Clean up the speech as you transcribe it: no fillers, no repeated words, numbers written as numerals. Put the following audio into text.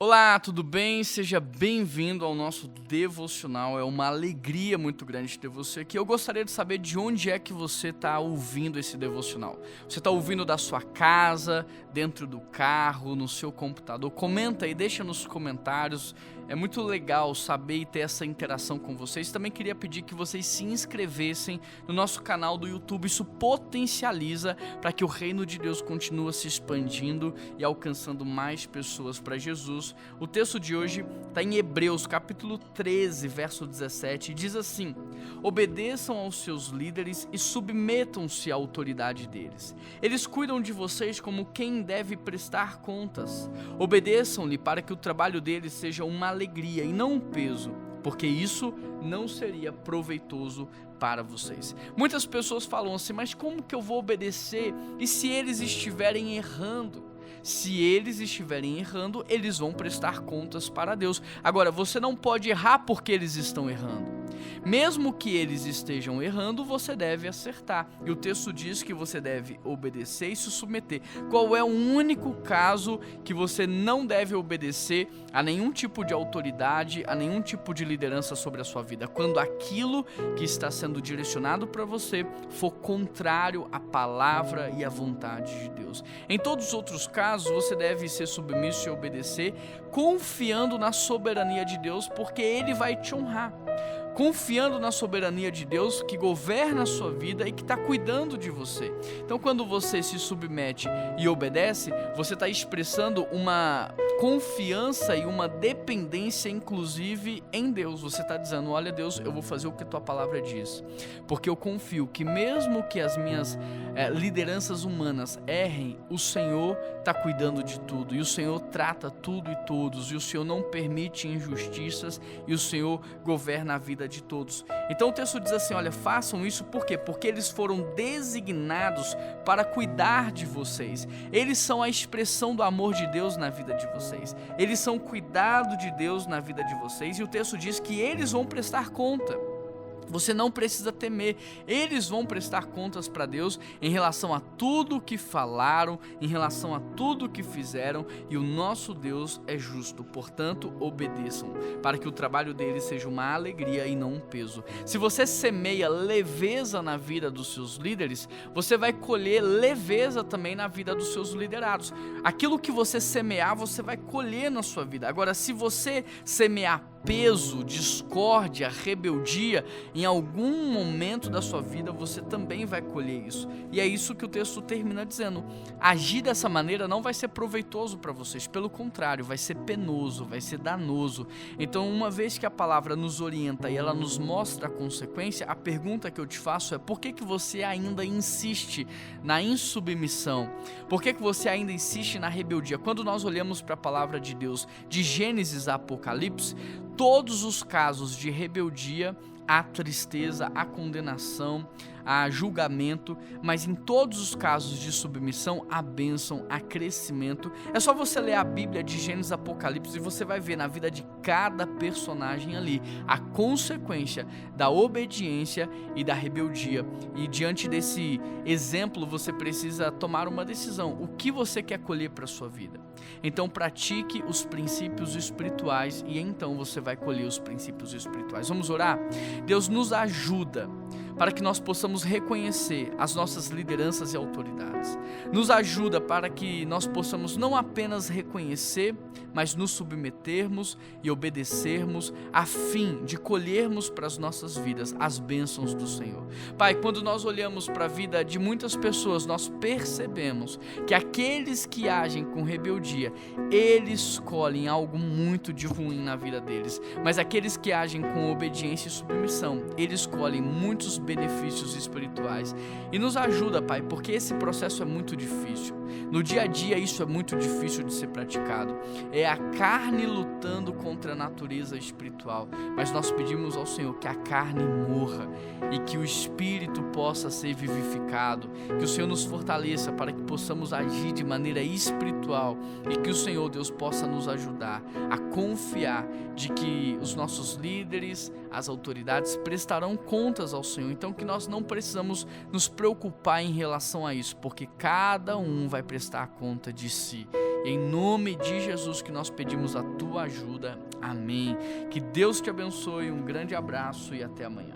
Olá, tudo bem? Seja bem-vindo ao nosso devocional. É uma alegria muito grande ter você aqui. Eu gostaria de saber de onde é que você está ouvindo esse devocional. Você está ouvindo da sua casa, dentro do carro, no seu computador? Comenta aí, deixa nos comentários. É muito legal saber e ter essa interação com vocês. Também queria pedir que vocês se inscrevessem no nosso canal do YouTube. Isso potencializa para que o reino de Deus continue se expandindo e alcançando mais pessoas para Jesus. O texto de hoje está em Hebreus, capítulo 13, verso 17, e diz assim: obedeçam aos seus líderes e submetam-se à autoridade deles. Eles cuidam de vocês como quem deve prestar contas. Obedeçam-lhe para que o trabalho deles seja uma alegria e não um peso, porque isso não seria proveitoso para vocês. Muitas pessoas falam assim: mas como que eu vou obedecer? E se eles estiverem errando? Se eles estiverem errando, eles vão prestar contas para Deus. Agora, você não pode errar porque eles estão errando. Mesmo que eles estejam errando, você deve acertar. E o texto diz que você deve obedecer e se submeter. Qual é o único caso que você não deve obedecer a nenhum tipo de autoridade, a nenhum tipo de liderança sobre a sua vida? Quando aquilo que está sendo direcionado para você for contrário à palavra e à vontade de Deus. Em todos os outros casos, você deve ser submisso e obedecer, confiando na soberania de Deus, porque Ele vai te honrar. Confiando na soberania de Deus que governa a sua vida e que está cuidando de você. Então, quando você se submete e obedece, você está expressando uma confiança e uma dependência, inclusive, em Deus. Você está dizendo: olha, Deus, eu vou fazer o que a tua palavra diz, porque eu confio que mesmo que as minhas lideranças humanas errem, o Senhor está cuidando de tudo, e o Senhor trata tudo e todos, e o Senhor não permite injustiças, e o Senhor governa a vida de todos. Então o texto diz assim: olha, façam isso por quê? Porque eles foram designados para cuidar de vocês. Eles são a expressão do amor de Deus na vida de vocês. Eles são cuidado de Deus na vida de vocês, e o texto diz que eles vão prestar conta. Você não precisa temer, eles vão prestar contas para Deus em relação a tudo que falaram, em relação a tudo que fizeram, e o nosso Deus é justo. Portanto, obedeçam, para que o trabalho deles seja uma alegria e não um peso. Se você semeia leveza na vida dos seus líderes, você vai colher leveza também na vida dos seus liderados. Aquilo que você semear, você vai colher na sua vida. Agora, se você semear peso, discórdia, rebeldia, em algum momento da sua vida você também vai colher isso. E é isso que o texto termina dizendo: agir dessa maneira não vai ser proveitoso para vocês, pelo contrário, vai ser penoso, vai ser danoso. Então, uma vez que a palavra nos orienta e ela nos mostra a consequência, a pergunta que eu te faço é: por que você ainda insiste na insubmissão? Por que você ainda insiste na rebeldia? Quando nós olhamos para a palavra de Deus, de Gênesis a Apocalipse, todos os casos de rebeldia, há tristeza, há condenação, há julgamento, mas em todos os casos de submissão, há bênção, há crescimento. É só você ler a Bíblia de Gênesis a Apocalipse e você vai ver na vida de cada personagem ali a consequência da obediência e da rebeldia. E diante desse exemplo, você precisa tomar uma decisão: o que você quer colher para a sua vida? Então pratique os princípios espirituais, e então você vai colher os princípios espirituais. Vamos orar? Deus, nos ajuda para que nós possamos reconhecer as nossas lideranças e autoridades. Nos ajuda para que nós possamos não apenas reconhecer, mas nos submetermos e obedecermos, a fim de colhermos para as nossas vidas as bênçãos do Senhor. Pai, quando nós olhamos para a vida de muitas pessoas, nós percebemos que aqueles que agem com rebeldia, eles escolhem algo muito de ruim na vida deles, mas aqueles que agem com obediência e submissão, eles escolhem muitos benefícios espirituais. E nos ajuda, Pai, porque esse processo é muito difícil. No dia a dia isso é muito difícil de ser praticado. É a carne lutando contra a natureza espiritual. Mas nós pedimos ao Senhor que a carne morra e que o espírito possa ser vivificado. Que o Senhor nos fortaleça para que possamos agir de maneira espiritual, e que o Senhor, Deus, possa nos ajudar a confiar de que os nossos líderes, as autoridades prestarão contas ao Senhor. Então que nós não precisamos nos preocupar em relação a isso, porque cada um vai prestar conta de si. E em nome de Jesus que nós pedimos a tua ajuda. Amém. Que Deus te abençoe, um grande abraço e até amanhã.